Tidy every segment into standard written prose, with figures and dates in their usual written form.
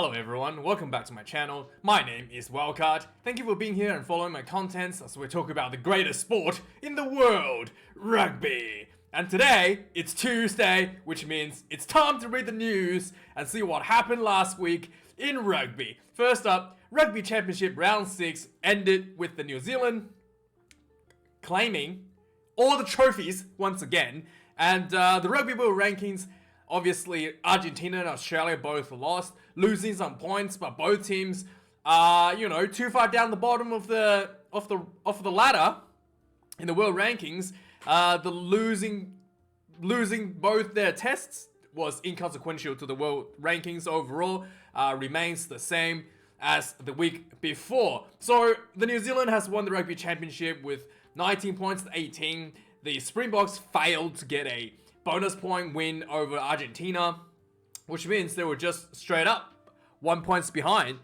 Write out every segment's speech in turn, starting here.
Hello everyone, welcome back to my channel. My name is Wildcard. Thank you for being here and following my contents as we talk about the greatest sport in the world, rugby. And today, it's Tuesday, which means it's time to read the news and see what happened last week in rugby. First up, Rugby Championship Round 6 ended with the New Zealand claiming all the trophies once again. And the Rugby World Rankings, obviously Argentina and Australia both lost, losing some points, but both teams are, too far down the bottom of the ladder in the world rankings. The losing both their tests was inconsequential to the world rankings overall. Remains the same as the week before. So the New Zealand has won the Rugby Championship with 19 points to 18. The Springboks failed to get a bonus point win over Argentina, which means they were just straight up 1 point behind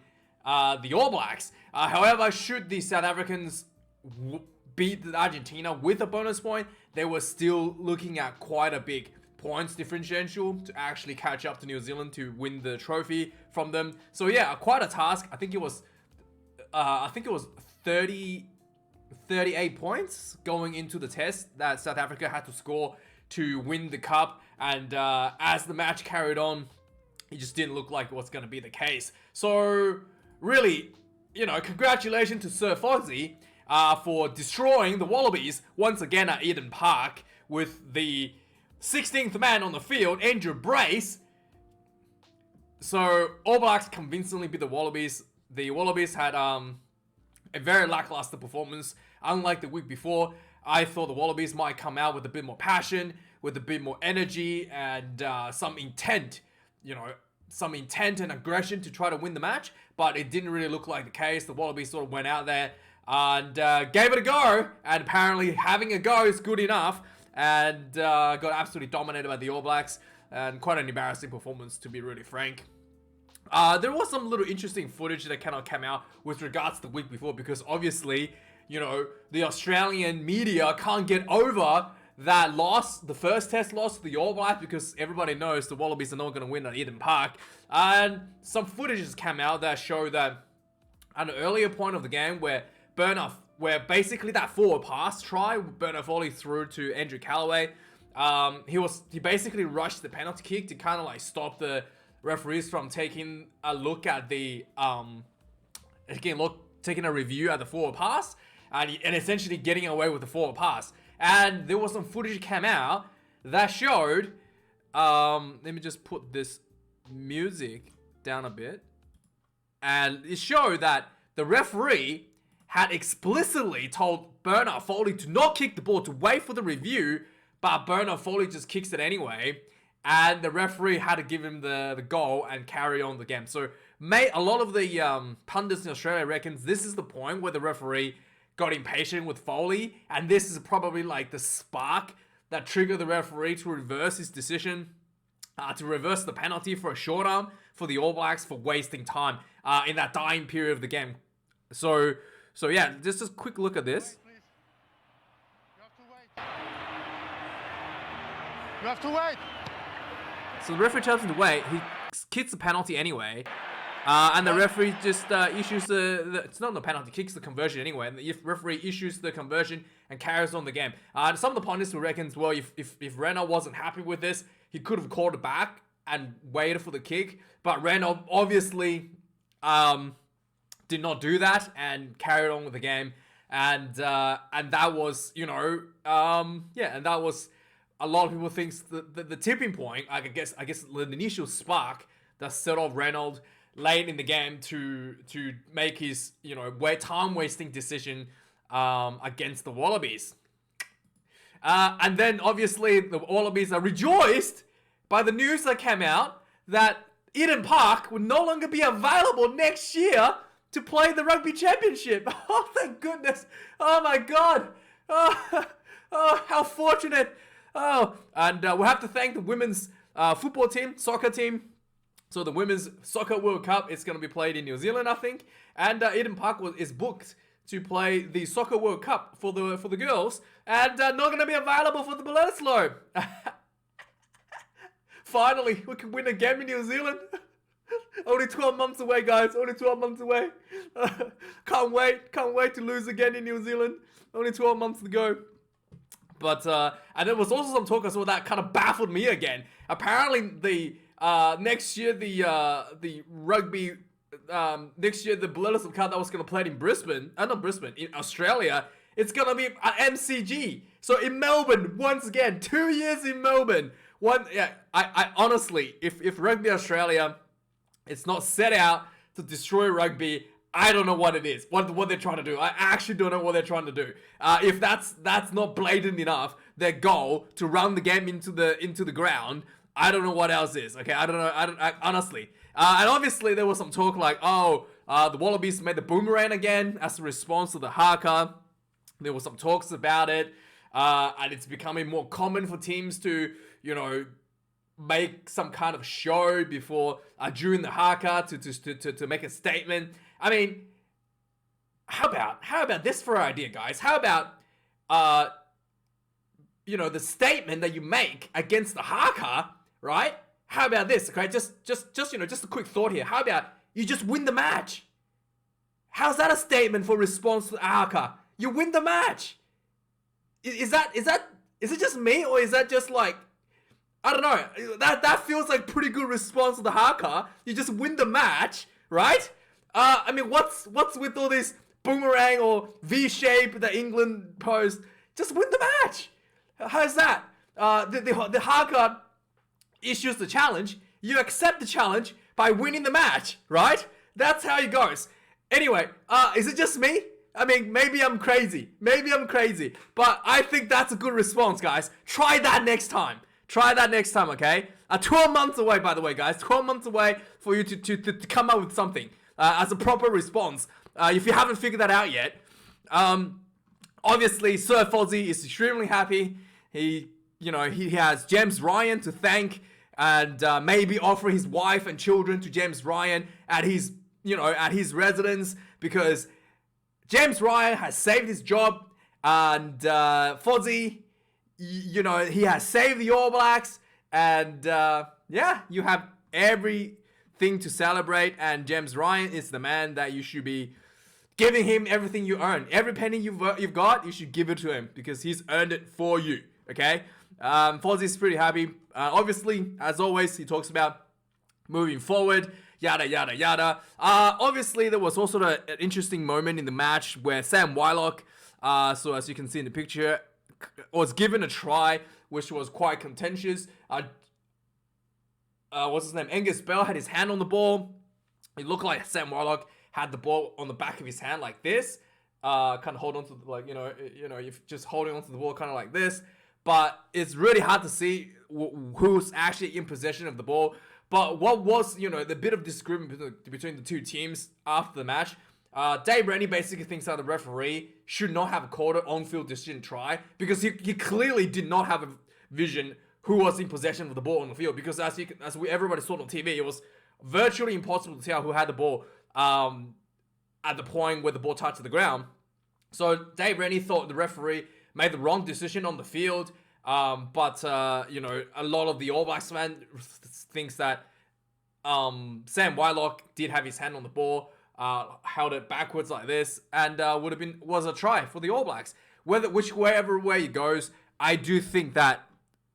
the All Blacks. However, should the South Africans beat Argentina with a bonus point, they were still looking at quite a big points differential to actually catch up to New Zealand to win the trophy from them. So yeah, quite a task. I think it was 38 points going into the test that South Africa had to score to win the cup, and as the match carried on, it just didn't look like what's going to be the case. So really, congratulations to Sir Fozzie for destroying the Wallabies once again at Eden Park with the 16th man on the field, Andrew Brace. So All Blacks convincingly beat the Wallabies. The Wallabies had a very lackluster performance. Unlike the week before, I thought the Wallabies might come out with a bit more passion, with a bit more energy, and some intent and aggression to try to win the match. But it didn't really look like the case. The Wallabies sort of went out there and gave it a go. And apparently having a go is good enough. And got absolutely dominated by the All Blacks. And quite an embarrassing performance, to be really frank. There was some little interesting footage that cannot come out with regards to the week before, because obviously, the Australian media can't get over that loss, the first test loss to the All Blacks, because everybody knows the Wallabies are not going to win at Eden Park. And some footage has come out that show that at an earlier point of the game where basically that forward pass try, Bernard Foley threw to Andrew Callaway, he basically rushed the penalty kick to kind of like stop the referees from taking a look at taking a review at the forward pass and essentially getting away with the forward pass. And there was some footage that came out that showed, let me just put this music down a bit, and it showed that the referee had explicitly told Bernard Foley to not kick the ball, to wait for the review, but Bernard Foley just kicks it anyway. And the referee had to give him the goal and carry on the game. So, a lot of the pundits in Australia reckons this is the point where the referee got impatient with Foley. And this is probably like the spark that triggered the referee to reverse his decision, to reverse the penalty for a short arm for the All Blacks for wasting time in that dying period of the game. So yeah, just a quick look at this. You have to wait. So the referee tells him to wait. He kicks the penalty anyway. And the referee just issues it's not the penalty, kicks the conversion anyway. And the referee issues the conversion and carries on the game. Some of the pundits who reckons, well, if Reynal wasn't happy with this, he could have called it back and waited for the kick. But Reynal obviously did not do that and carried on with the game. And that was, and that was a lot of people think the tipping point, I guess the initial spark that set off Reynal late in the game to make his time wasting decision against the Wallabies. And then obviously the Wallabies are rejoiced by the news that came out that Eden Park will no longer be available next year to play the Rugby Championship. Oh, thank goodness. Oh my God. Oh, how fortunate. Oh, and we'll have to thank the women's football team, soccer team. So the Women's Soccer World Cup is going to be played in New Zealand, I think. And Eden Park is booked to play the Soccer World Cup for the girls. And not going to be available for the Bledisloe. Finally, we can win a game in New Zealand. Only 12 months away, guys. Only 12 months away. Can't wait to lose again in New Zealand. Only 12 months to go. But and there was also some talk as well that kind of baffled me again. Apparently, the next year the rugby next year the Bledisloe Cup that was gonna play in Brisbane, not Brisbane, in Australia, it's gonna be MCG. So in Melbourne once again, 2 years in Melbourne. I honestly, if Rugby Australia, it's not set out to destroy rugby, I don't know what it is, what they're trying to do. I actually don't know what they're trying to do. If that's not blatant enough, their goal to run the game into the ground, I don't know what else is. Okay, I don't know. Honestly. And obviously there was some talk like, the Wallabies made the boomerang again as a response to the Haka. There was some talks about it, and it's becoming more common for teams to, make some kind of show before during the Haka to make a statement. I mean, how about this for an idea, guys? How about the statement that you make against the Haka, right? How about this? Okay, just a quick thought here. How about you just win the match? How's that a statement for response to the Haka? You win the match. Is it just me, or is that just like, I don't know. That feels like pretty good response to the Haka. You just win the match, right? I mean, what's with all this boomerang or V-shape that England posed? Just win the match. How's that? The Haka issues the challenge. You accept the challenge by winning the match, right? That's how it goes. Anyway, is it just me? I mean, maybe I'm crazy. But I think that's a good response, guys. Try that next time. Okay? 12 months away, by the way, guys. 12 months away for you to come up with something as a proper response. If you haven't figured that out yet. Obviously, Sir Fozzie is extremely happy. He has James Ryan to thank, and maybe offer his wife and children to James Ryan at his residence, because James Ryan has saved his job, and Fozzie, he has saved the All Blacks, and you have everything to celebrate, and James Ryan is the man that you should be giving him everything you earn. Every penny you've got, you should give it to him, because he's earned it for you, okay? Fozzie's pretty happy. Obviously, as always, he talks about moving forward, yada, yada, yada. Obviously, there was also an interesting moment in the match where Sam Whitelock, so as you can see in the picture, was given a try, which was quite contentious. What's his name? Angus Bell had his hand on the ball. It looked like Sam Whitelock had the ball on the back of his hand like this. Kind of hold on to, you're just holding onto the ball kind of like this. But it's really hard to see who's actually in possession of the ball. But what was, the bit of disagreement between the two teams after the match, Dave Rennie basically thinks that the referee should not have called an on-field decision try, because he clearly did not have a vision who was in possession of the ball on the field. Because everybody saw on TV, it was virtually impossible to tell who had the ball at the point where the ball touched the ground. So Dave Rennie thought the referee made the wrong decision on the field. But a lot of the All Blacks fans thinks that Sam Whitelock did have his hand on the ball, held it backwards like this, and was a try for the All Blacks. Whichever way it goes, I do think that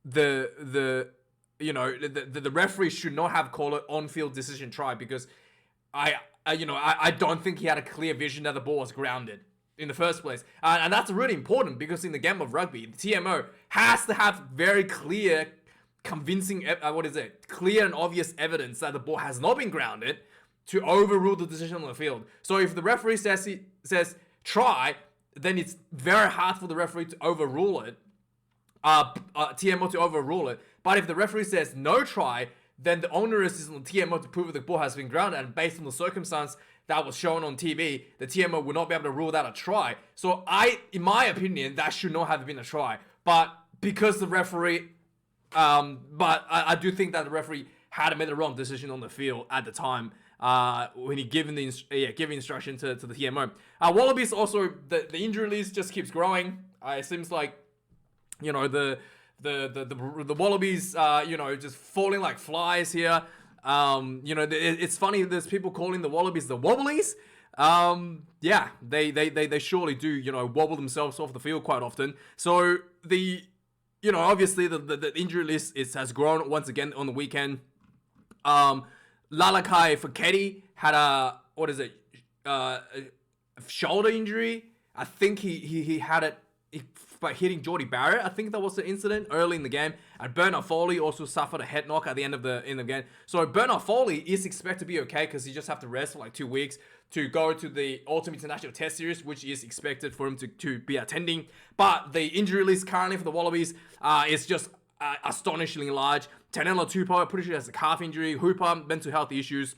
the referee should not have called it on-field decision try, because I don't think he had a clear vision that the ball was grounded in the first place. And that's really important, because in the game of rugby, the TMO has to have very clear, convincing, clear and obvious evidence that the ball has not been grounded to overrule the decision on the field. So if the referee says try, then it's very hard for the referee to overrule it, TMO to overrule it. But if the referee says no try, then the onus is on the TMO to prove that the ball has been grounded, and based on the circumstance that was shown on TV, the TMO would not be able to rule that a try. So in my opinion, that should not have been a try. But because the referee, I do think that the referee had made the wrong decision on the field at the time when he given instruction to the TMO. Wallabies also, the injury list just keeps growing. It seems like the Wallabies, just falling like flies here. It's funny. There's people calling the Wallabies the Wobblies. Yeah, they surely do, wobble themselves off the field quite often. So obviously the injury list has grown once again on the weekend. Lalakai Foketi had a shoulder injury. I think he had it by hitting Geordie Barrett. I think that was the incident early in the game. And Bernard Foley also suffered a head knock at the end of the game. So Bernard Foley is expected to be okay because he just have to rest for like 2 weeks to go to the Autumn International Test Series, which is expected for him to be attending. But the injury list currently for the Wallabies is just astonishingly large. Tanela Tupou, pretty sure has a calf injury. Hooper, mental health issues.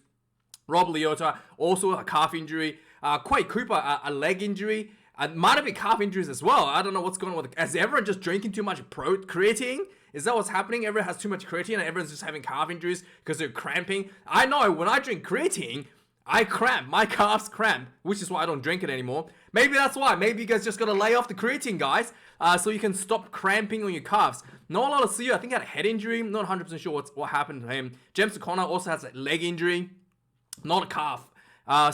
Rob Leota, also a calf injury. Quade Cooper, a leg injury. Might have been calf injuries as well. I don't know what's going on with it. Is everyone just drinking too much creatine? Is that what's happening? Everyone has too much creatine and everyone's just having calf injuries because they're cramping. I know when I drink creatine, I cramp. My calves cramp, which is why I don't drink it anymore. Maybe that's why. Maybe you guys just gotta lay off the creatine, guys, so you can stop cramping on your calves. Noah Lolosio, I think, had a head injury. Not 100% sure what happened to him. James O'Connor also has a leg injury, not a calf.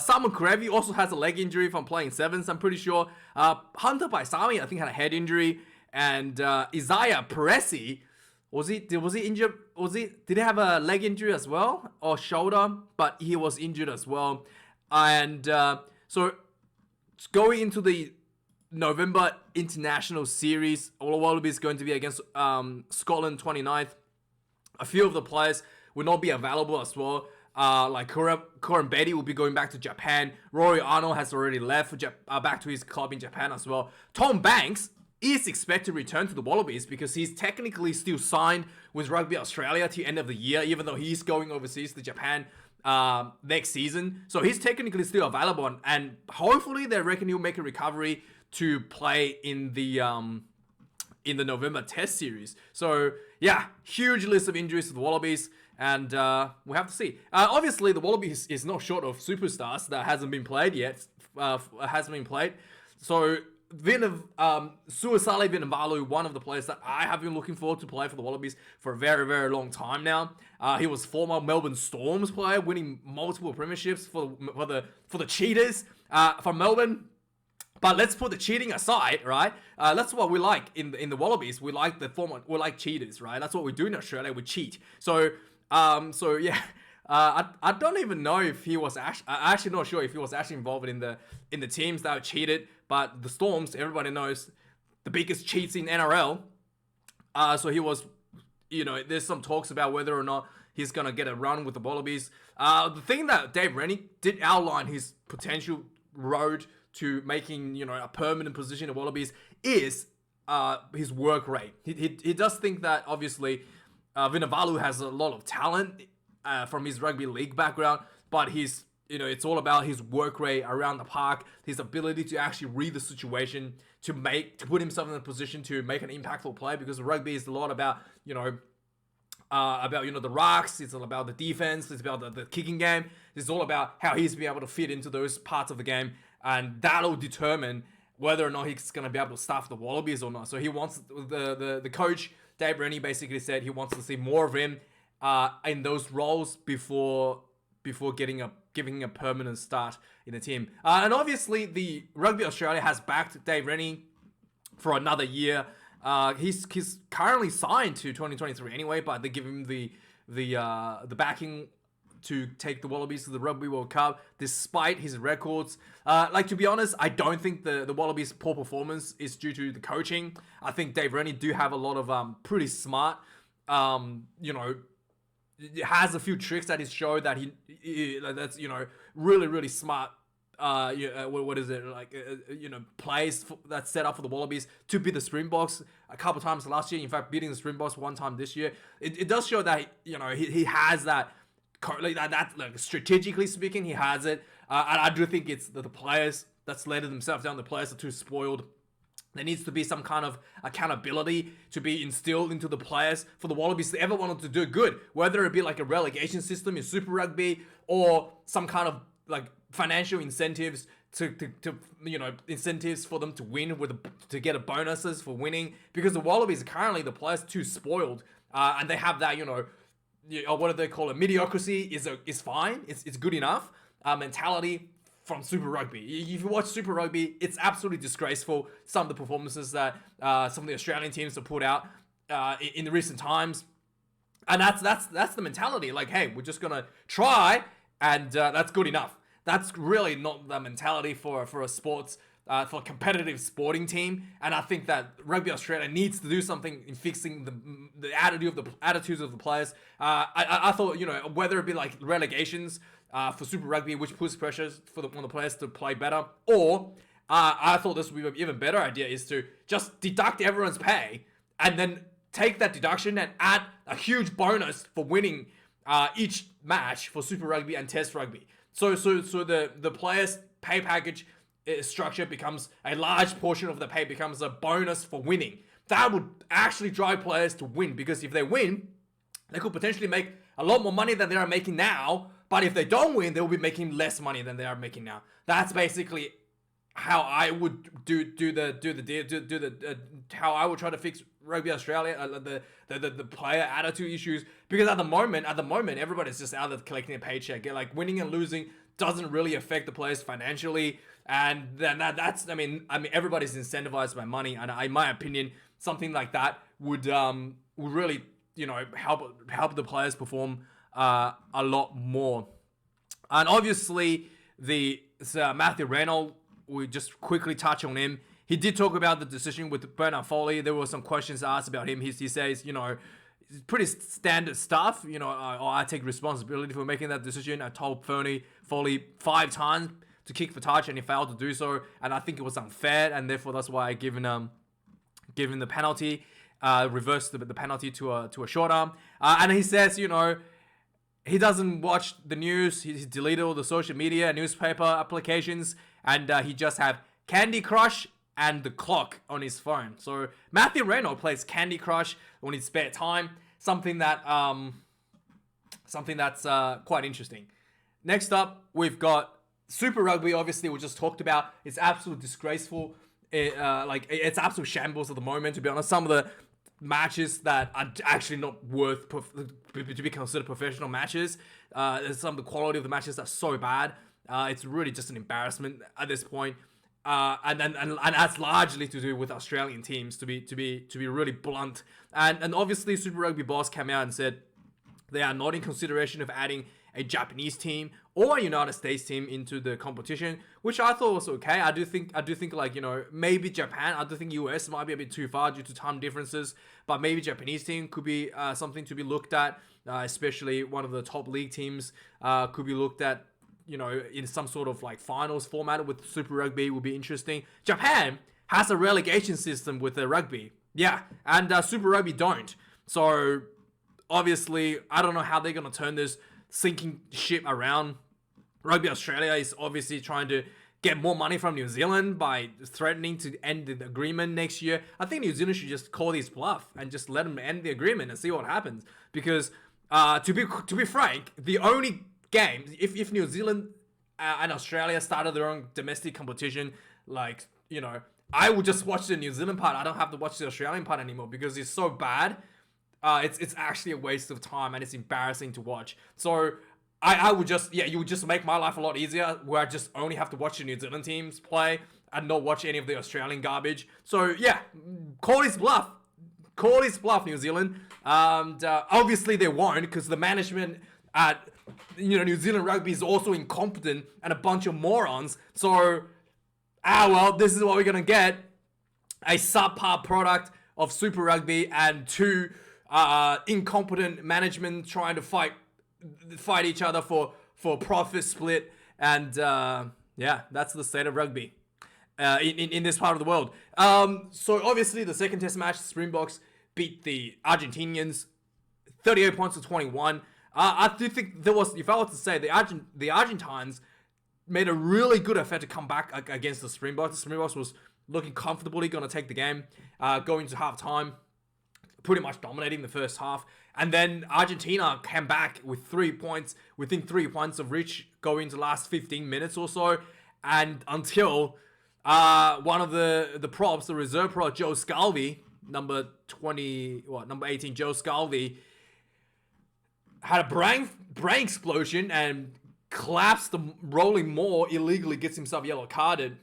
Simon Karevi also has a leg injury from playing sevens, I'm pretty sure. Hunter Paisami, I think, had a head injury. And Isaiah Peresi, was he injured? Did he have a leg injury as well? Or shoulder? But he was injured as well. And so going into the November International Series, Wallabies is going to be against Scotland 29th. A few of the players will not be available as well. Like Corin Betty will be going back to Japan. Rory Arnold has already left back to his club in Japan as well. Tom Banks is expected to return to the Wallabies because he's technically still signed with Rugby Australia to the end of the year, even though he's going overseas to Japan next season. So he's technically still available, and hopefully they reckon he'll make a recovery to play in the November Test Series. So yeah, huge list of injuries to the Wallabies. And we'll have to see. Obviously, the Wallabies is not short of superstars that hasn't been played yet. So, Suasale Vunivalu, one of the players that I have been looking forward to play for the Wallabies for a very, very long time now. He was former Melbourne Storms player, winning multiple premierships for the Cheetahs from Melbourne. But let's put the cheating aside, right? That's what we like in the Wallabies. We like we like cheaters, right? That's what we do in Australia. We cheat. So yeah, I don't even know if he was I'm actually not sure if he was actually involved in the teams that cheated. But the Storms, everybody knows, the biggest cheats in NRL. So he was, there's some talks about whether or not he's gonna get a run with the Wallabies. The thing that Dave Rennie did outline his potential road to making, a permanent position in the Wallabies is his work rate. He does think that obviously Vunivalu has a lot of talent from his rugby league background, but it's all about his work rate around the park, his ability to actually read the situation, to put himself in a position to make an impactful play, because rugby is a lot about, the rucks, it's all about the defense, it's about the kicking game, it's all about how he's be able to fit into those parts of the game, and that'll determine whether or not he's going to be able to staff the Wallabies or not. So he wants, the coach, Dave Rennie, basically said he wants to see more of him in those roles before giving a permanent start in the team. And obviously, the Rugby Australia has backed Dave Rennie for another year. He's currently signed to 2023 anyway, but they give him the backing to take the Wallabies to the Rugby World Cup, despite his records. To be honest, I don't think the Wallabies' poor performance is due to the coaching. I think Dave Rennie do have a lot of pretty smart, has a few tricks that he's showed that that's really, really smart. What is it like? Plays that's set up for the Wallabies to beat the Springboks a couple times last year. In fact, beating the Springboks one time this year. It does show that he has that. Strategically speaking, he has it. And I do think it's the players that's let themselves down. The players are too spoiled. There needs to be some kind of accountability to be instilled into the players for the Wallabies to ever want to do good. Whether it be like a relegation system in Super Rugby or some kind of financial incentives to incentives for them to win to get bonuses for winning. Because the Wallabies are currently, the players too spoiled, and they have that what do they call it? Mediocrity is fine. It's good enough. Mentality from Super Rugby. If you watch Super Rugby, it's absolutely disgraceful. Some of the performances that some of the Australian teams have put out in the recent times, and that's the mentality. Like, hey, we're just gonna try, and that's good enough. That's really not the mentality for a sports. For a competitive sporting team, and I think that Rugby Australia needs to do something in fixing the attitudes of the players. I thought, whether it be like relegations for Super Rugby, which puts pressures on the players to play better, or I thought this would be an even better idea is to just deduct everyone's pay and then take that deduction and add a huge bonus for winning each match for Super Rugby and Test Rugby. So the players' pay package structure becomes a large portion of the pay becomes a bonus for winning. That would actually drive players to win, because if they win, they could potentially make a lot more money than they are making now. But if they don't win, they will be making less money than they are making now. That's basically how I would how I would try to fix Rugby Australia, the player attitude issues. Because at the moment, everybody's just out there collecting a paycheck. Like, winning and losing doesn't really affect the players financially. And then that's everybody's incentivized by money, and in my opinion, something like that would really help the players perform a lot more. And obviously, Matthew Reynal, we just quickly touch on him. He did talk about the decision with Bernard Foley. There were some questions asked about him. He says, pretty standard stuff. I take responsibility for making that decision. I told Foley 5 times to kick for touch, and he failed to do so, and I think it was unfair, and therefore that's why I given the penalty, reversed the penalty to a short arm. And he says, he doesn't watch the news. He's deleted all the social media, newspaper applications, and he just have Candy Crush and the clock on his phone. So Matthew Reynal plays Candy Crush on his spare time, something that's quite interesting. Next up, we've got Super Rugby. Obviously, we just talked about. It's absolutely disgraceful. It's absolute shambles at the moment, to be honest. Some of the matches that are actually not worth to be considered professional matches. Some of the quality of the matches are so bad. It's really just an embarrassment at this point. And that's largely to do with Australian teams, to be really blunt. And obviously, Super Rugby boss came out and said they are not in consideration of adding a Japanese team or a United States team into the competition, which I thought was okay. I do think maybe Japan. I do think US might be a bit too far due to time differences, but maybe Japanese team could be something to be looked at, especially one of the top league teams could be looked at. In some sort of like finals format with Super Rugby would be interesting. Japan has a relegation system with the rugby, and Super Rugby don't. So obviously, I don't know how they're gonna turn this sinking ship around. Rugby Australia is obviously trying to get more money from New Zealand by threatening to end the agreement next year. I think New Zealand should just call this bluff and just let them end the agreement and see what happens. Because to be frank, the only game, if New Zealand and Australia started their own domestic competition, I would just watch the New Zealand part. I don't have to watch the Australian part anymore because it's so bad. It's actually a waste of time, and it's embarrassing to watch. So I would just, you would just make my life a lot easier, where I just only have to watch the New Zealand teams play and not watch any of the Australian garbage. So call this bluff. Call this bluff, New Zealand. And obviously they won't, because the management at New Zealand Rugby is also incompetent and a bunch of morons. So, this is what we're gonna get: a subpar product of Super Rugby and 2 incompetent management trying to fight each other for profit split. And that's the state of rugby in this part of the world. So obviously the second test match, Springboks beat the Argentinians 38 points to 21. I do think there was, if I was to say, the Argentines made a really good effort to come back against the Springboks. The Springboks was looking comfortably going to take the game, going to half time, pretty much dominating the first half. And then Argentina came back with 3 points, within 3 points of reach, going to the last 15 minutes or so. And until one of the props, the reserve pro, Joe Scalvi, number 18, Joe Scalvi, had a brain explosion and collapsed the rolling maul illegally, gets himself yellow carded,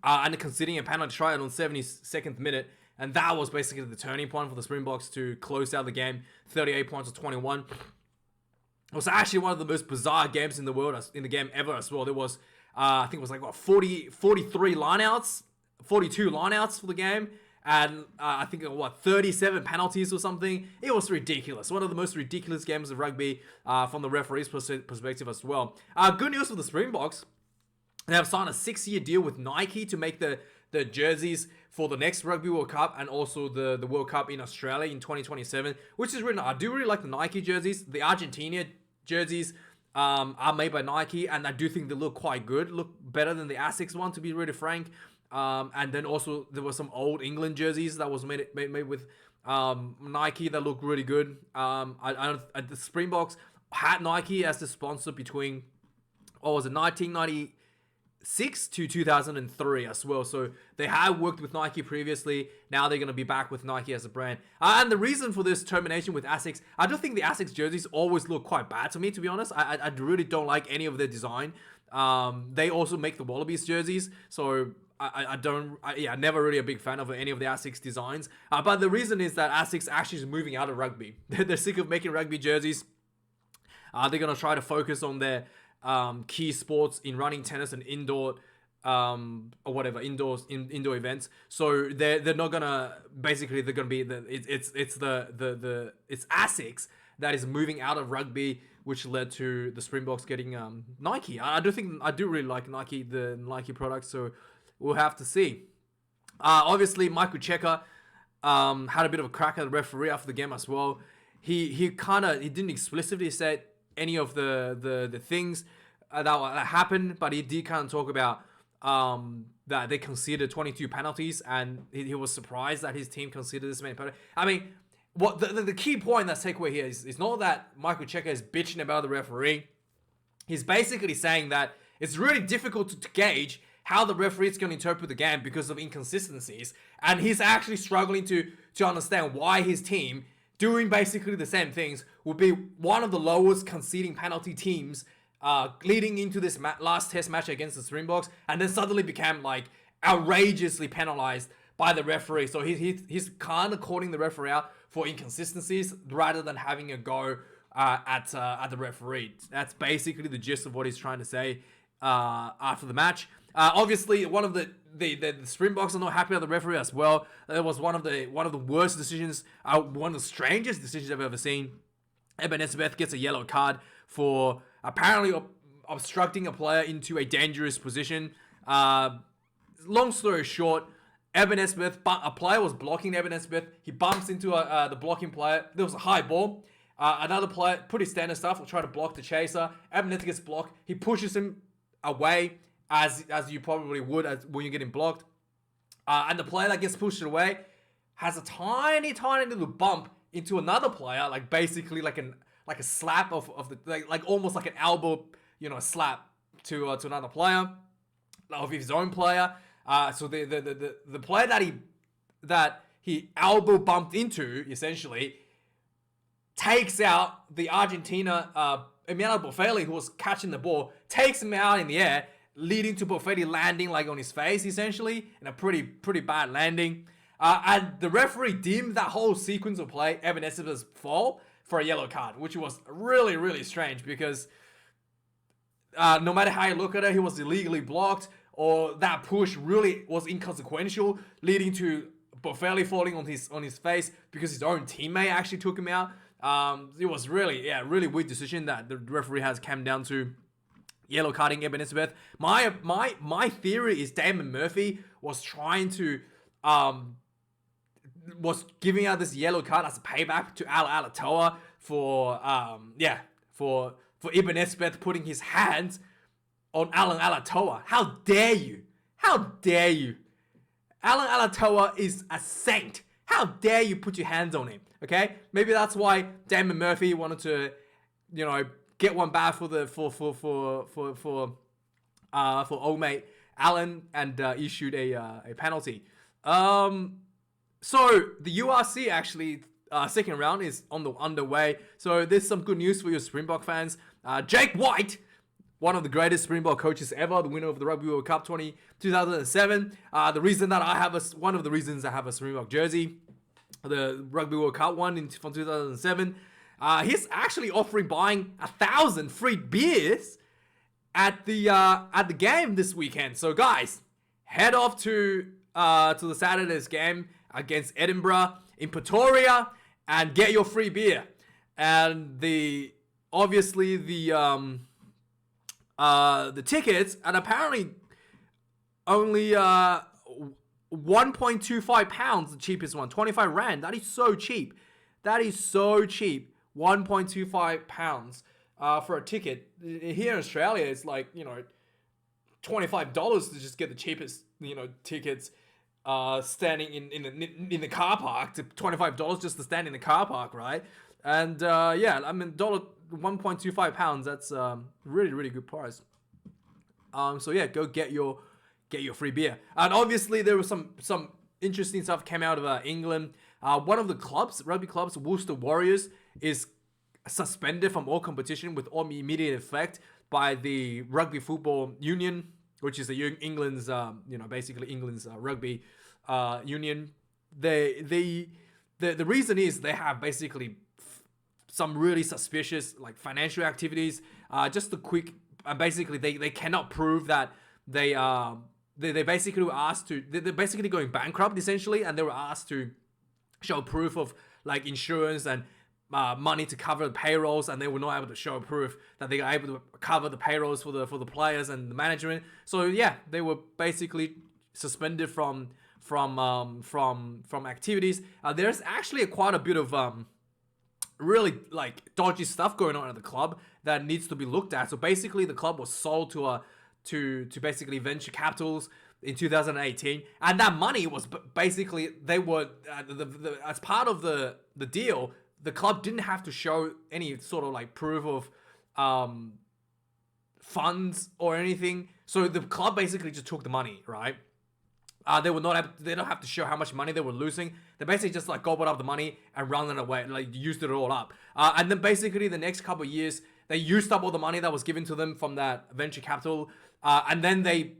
and conceding a penalty try on 72nd minute. And that was basically the turning point for the Springboks to close out the game, 38 points to 21. It was actually one of the most bizarre games in the world, in the game ever as well. There was, I think it was like, 43 lineouts, 42 lineouts for the game. And I think, 37 penalties or something. It was ridiculous. One of the most ridiculous games of rugby from the referee's perspective as well. Good news for the Springboks. They have signed a 6-year deal with Nike to make the jerseys for the next Rugby World Cup and also the World Cup in Australia in 2027, which is really nice. I do really like the Nike jerseys. The Argentina jerseys are made by Nike, and I do think they look quite good. Look better than the Asics one, to be really frank. And then also there were some old England jerseys that was made with Nike that look really good. The Springboks had Nike as the sponsor between, 1996 to 2003 as well. So they had worked with Nike previously. Now they're going to be back with Nike as a brand. And the reason for this termination with Asics, I don't think the Asics jerseys always look quite bad to me, to be honest. I really don't like any of their design. They also make the Wallabies jerseys. So never really a big fan of any of the Asics designs. But the reason is that Asics actually is moving out of rugby. They're sick of making rugby jerseys. They're going to try to focus on their key sports in running, tennis, and indoor indoor events. So they're not gonna, basically they're gonna be it's Asics that is moving out of rugby, which led to the Springboks getting Nike. I do really like the Nike products, so we'll have to see. Obviously Michael Cheika had a bit of a crack at the referee after the game as well. He didn't explicitly say any of the things that happened, but he did kind of talk about that they conceded 22 penalties, and he was surprised that his team conceded this many penalties. I mean, what the key point, that takeaway here is not that Michael Cheika is bitching about the referee. He's basically saying that it's really difficult to gauge how the referee is going to interpret the game because of inconsistencies, and he's actually struggling to understand why his team, doing basically the same things, would be one of the lowest conceding penalty teams leading into this last test match against the Springboks, and then suddenly became like outrageously penalized by the referee. So he's kind of calling the referee out for inconsistencies rather than having a go at the referee. That's basically the gist of what he's trying to say after the match. Obviously, one of the Springboks are not happy with the referee as well. It was one of the worst decisions, one of the strangest decisions I've ever seen. Eben Etzebeth gets a yellow card for apparently obstructing a player into a dangerous position. Long story short, Eben Etzebeth, a player was blocking Eben Etzebeth. He bumps into the blocking player. There was a high ball. Another player, pretty standard stuff, will try to block the chaser. Eben Etzebeth gets blocked. He pushes him away, as you probably would when you're getting blocked. And the player that gets pushed away has a tiny little bump into another player, like basically like a slap of the like almost like an elbow, slap to another player, of his own player. So the player that he elbow bumped into essentially takes out the Argentina Emiliano Foley, who was catching the ball, takes him out in the air, leading to Foley landing like on his face essentially, in a pretty bad landing. And the referee deemed that whole sequence of play Eben Etzebeth's fall for a yellow card, which was really strange because no matter how you look at it, he was illegally blocked, or that push really was inconsequential, leading to Foley falling on his face because his own teammate actually took him out. It was really weird decision that the referee has come down to yellow carding Eben Etzebeth. My theory is Damon Murphy was trying to was giving out this yellow card as a payback to Ala Alatoa for Eben Etzebeth putting his hands on Alan Alatoa. How dare you? Alan Alatoa is a saint. How dare you put your hands on him? Okay, maybe that's why Damon Murphy wanted to, get one back for old mate Alan and issued a penalty. So the URC actually second round is underway. So there's some good news for your Springbok fans. Jake White, one of the greatest Springbok coaches ever, the winner of the Rugby World Cup 2007. One of the reasons I have a Springbok jersey, the Rugby World Cup one from 2007. He's actually offering buying 1,000 free beers at the game this weekend. So guys, head off to the Saturday's game against Edinburgh in Pretoria and get your free beer. And the tickets, and apparently only 1.25 pounds, the cheapest one, 25 rand. That is so cheap. 1.25 pounds for a ticket. Here in Australia, it's like, $25 to just get the cheapest, tickets standing in the car park, to $25 just to stand in the car park, right? And $1.25 pounds, that's really, really good price. So yeah, go get your free beer. And obviously there was some interesting stuff came out of England. One of the rugby clubs, Worcester Warriors, is suspended from all competition with immediate effect by the Rugby Football Union, which is England's rugby union. The reason is they have basically some really suspicious financial activities. Just a quick, basically they cannot prove that they basically were asked to. They're basically going bankrupt essentially, and they were asked to show proof of insurance and money to cover the payrolls, and they were not able to show proof that they were able to cover the payrolls for the players and the management. So yeah, they were basically suspended from activities. There's actually quite a bit of really dodgy stuff going on at the club that needs to be looked at. So basically, the club was sold to basically venture capitals in 2018, and that money was basically they were as part of the deal. The club didn't have to show any sort of proof of funds or anything. So the club basically just took the money, right? They don't have to show how much money they were losing. They basically just gobbled up the money and run it away, used it all up. And then basically the next couple of years, they used up all the money that was given to them from that venture capital. And then they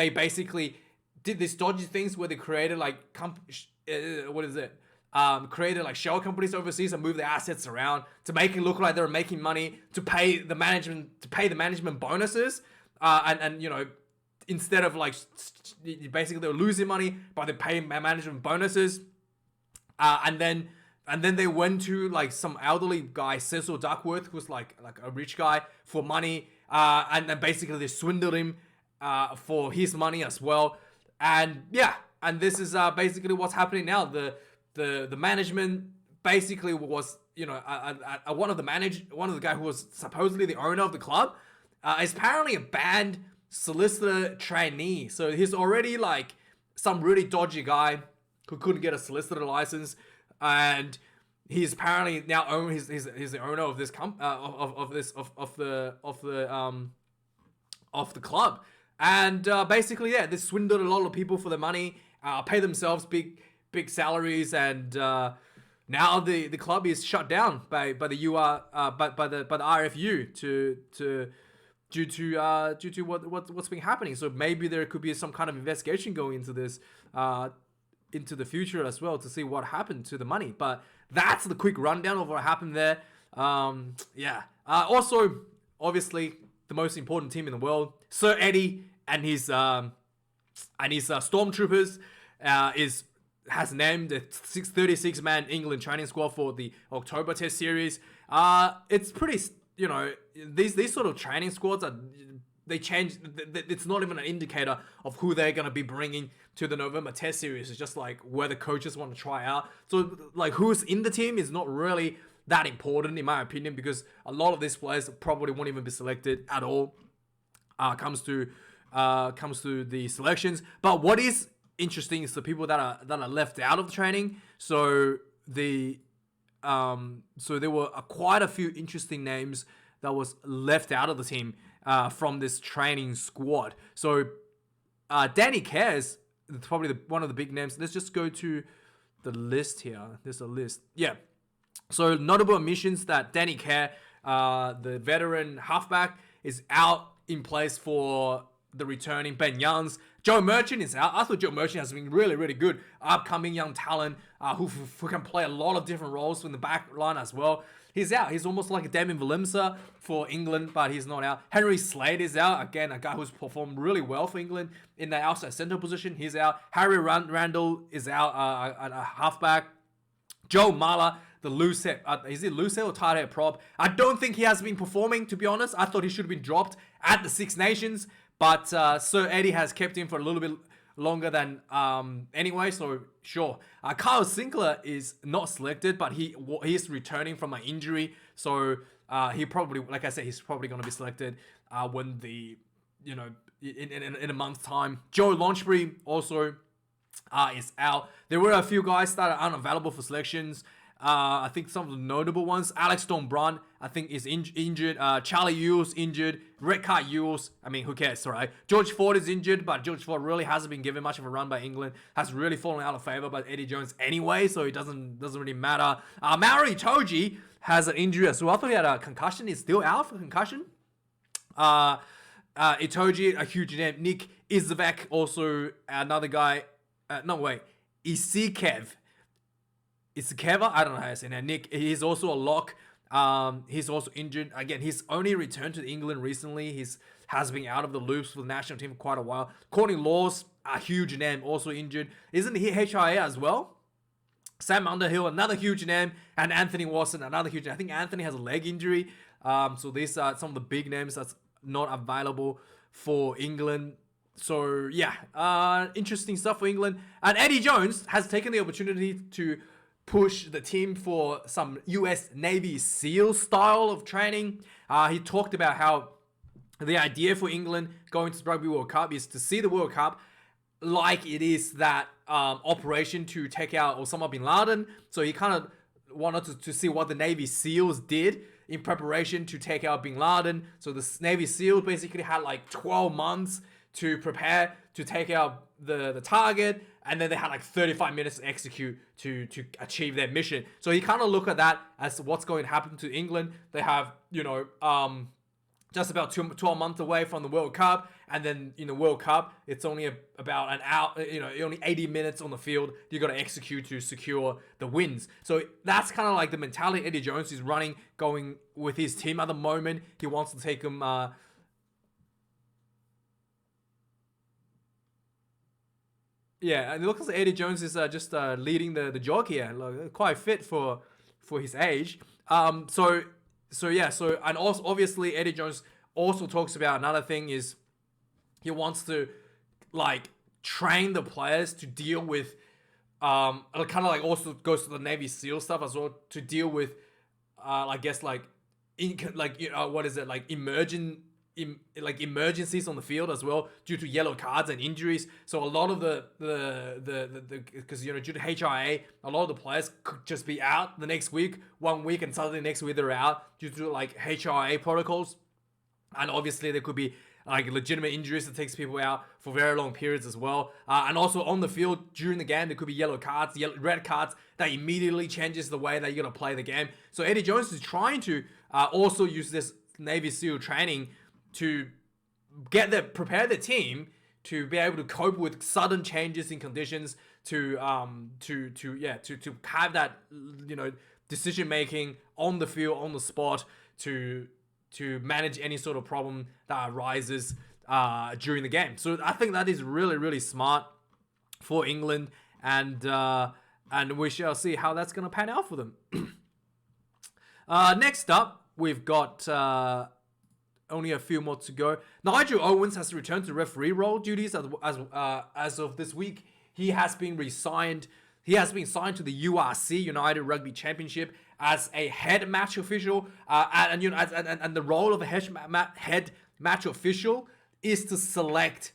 basically did these dodgy things where they created created shell companies overseas and moved their assets around to make it look like they were making money to pay the management bonuses. And instead of basically they were losing money, but they pay management bonuses. And then they went to some elderly guy, Cecil Duckworth, who's like a rich guy, for money. And then basically they swindled him for his money as well. And yeah, and this is basically what's happening now. The management basically was one of the guy who was supposedly the owner of the club is apparently a banned solicitor trainee. So he's already some really dodgy guy who couldn't get a solicitor license, and he's apparently now he's the owner of this of the club. And basically, yeah, they swindled a lot of people for their money, pay themselves big salaries, and now the club is shut down by the RFU due to what's been happening. So maybe there could be some kind of investigation going into this into the future as well to see what happened to the money. But that's the quick rundown of what happened there. Also, obviously, the most important team in the world, Sir Eddie and his stormtroopers has named a 36-man England training squad for the October Test series. It's pretty, these sort of training squads they change. It's not even an indicator of who they're gonna be bringing to the November Test series. It's just where the coaches want to try out. So who's in the team is not really that important in my opinion, because a lot of these players probably won't even be selected at all. Comes to the selections. But what is interesting is the people that are left out of the training. So there were quite a few interesting names that was left out of the team from this training squad. So Danny Cares, probably one of the big names. Let's just go to the list here. There's a list. Yeah. So notable omissions that Danny Kerr, the veteran halfback, is out in place for the returning Ben Youngs. Joe Merchant is out. I thought Joe Merchant has been really, really good. Upcoming young talent who can play a lot of different roles in the back line as well. He's out. He's almost like a Damien Valimsa for England, but he's not out. Henry Slade is out. Again, a guy who's performed really well for England in the outside centre position. He's out. Harry Randall is out at a halfback. Joe Mala, the loose head, is it loose head or tight head prop? I don't think he has been performing, to be honest. I thought he should have been dropped at the Six Nations, but Sir Eddie has kept him for a little bit longer than anyway, so sure. Kyle Sinclair is not selected, but he's returning from an injury, so he probably, like I said, he's probably going to be selected when in a month's time. Joe Launchbury also is out. There were a few guys that are unavailable for selections. I think some of the notable ones. Alex Storm-Brun, I think, is injured. Charlie Ewell's injured. Redcard Ewell's, I mean, who cares, right? George Ford is injured, but George Ford really hasn't been given much of a run by England. Has really fallen out of favour by Eddie Jones anyway, so it doesn't really matter. Maori Itoje has an injury as well. I thought he had a concussion. He's still out for concussion. Itoje, a huge name. Nick Izvek, also another guy. Isikev. Isikeva? I don't know how to say that. Nick, he's also a lock. He's also injured. Again, he's only returned to England recently. Has been out of the loops for the national team for quite a while. Courtney Laws, a huge name, also injured. Isn't he HIA as well? Sam Underhill, another huge name. And Anthony Watson, another huge name. I think Anthony has a leg injury. So these are some of the big names that's not available for England. So, yeah, interesting stuff for England. And Eddie Jones has taken the opportunity to push the team for some US Navy SEAL style of training. He talked about how the idea for England going to the Rugby World Cup is to see the World Cup like it is that operation to take out Osama bin Laden. So he kind of wanted to see what the Navy SEALs did in preparation to take out bin Laden. So the Navy SEALs basically had like 12 months to prepare to take out the target, and then they had like 35 minutes to execute to achieve their mission. So you kind of look at that as what's going to happen to England. They have, just about 12 months away from the World Cup, and then in the World Cup, it's only about an hour, only 80 minutes on the field you got to execute to secure the wins. So that's kind of like the mentality Eddie Jones is going with his team at the moment. He wants to take them yeah, and it looks like Eddie Jones is just leading the jog here. Like, quite fit for his age. And also obviously Eddie Jones also talks about another thing is he wants to like train the players to deal with kind of like also goes to the Navy SEAL stuff as well, to deal with emergencies on the field as well due to yellow cards and injuries. So a lot of because due to HIA, a lot of the players could just be out the next week, 1 week, and suddenly next week they're out due to like HIA protocols. And obviously there could be like legitimate injuries that takes people out for very long periods as well. And also on the field during the game, there could be yellow cards, red cards that immediately changes the way that you're going to play the game. So Eddie Jones is trying to also use this Navy SEAL training to prepare the team to be able to cope with sudden changes in conditions, to have that decision making on the field, on the spot, to manage any sort of problem that arises during the game. So I think that is really, really smart for England, and we shall see how that's going to pan out for them. Next up, we've got only a few more to go. Nigel Owens has returned to referee role duties as of this week. He has been re-signed. He has been signed to the URC, United Rugby Championship, as a head match official. And the role of a head match official is to select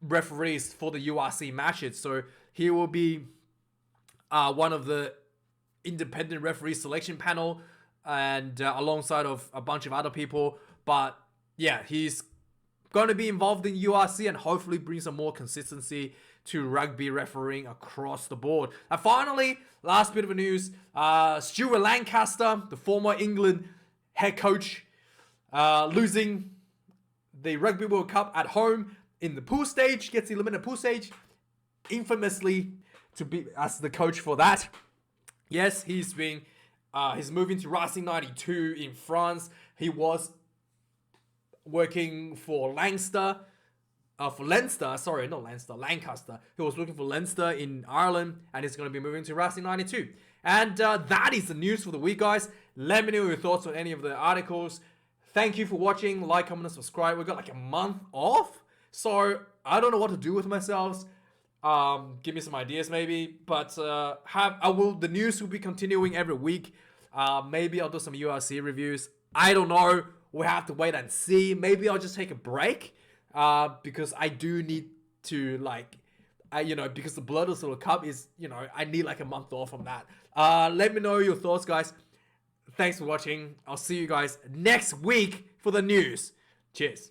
referees for the URC matches. So he will be one of the independent referee selection panel, and alongside of a bunch of other people. But yeah, he's going to be involved in URC and hopefully bring some more consistency to rugby refereeing across the board. And finally, last bit of news, Stuart Lancaster, the former England head coach, losing the Rugby World Cup at home in the pool stage, gets eliminated pool stage, infamously to be as the coach for that. Yes, he's moving to Racing 92 in France. He was working for Lancaster. He was looking for Leinster in Ireland, and he's going to be moving to Racing 92. And that is the news for the week, guys. Let me know your thoughts on any of the articles. Thank you for watching. Like, comment, and subscribe. We've got like a month off, so I don't know what to do with myself. Give me some ideas, maybe. But the news will be continuing every week. Maybe I'll do some URC reviews. I don't know. We'll have to wait and see. Maybe I'll just take a break. Because I do need to because the Bledisloe Cup is, I need like a month off from that. Let me know your thoughts, guys. Thanks for watching. I'll see you guys next week for the news. Cheers.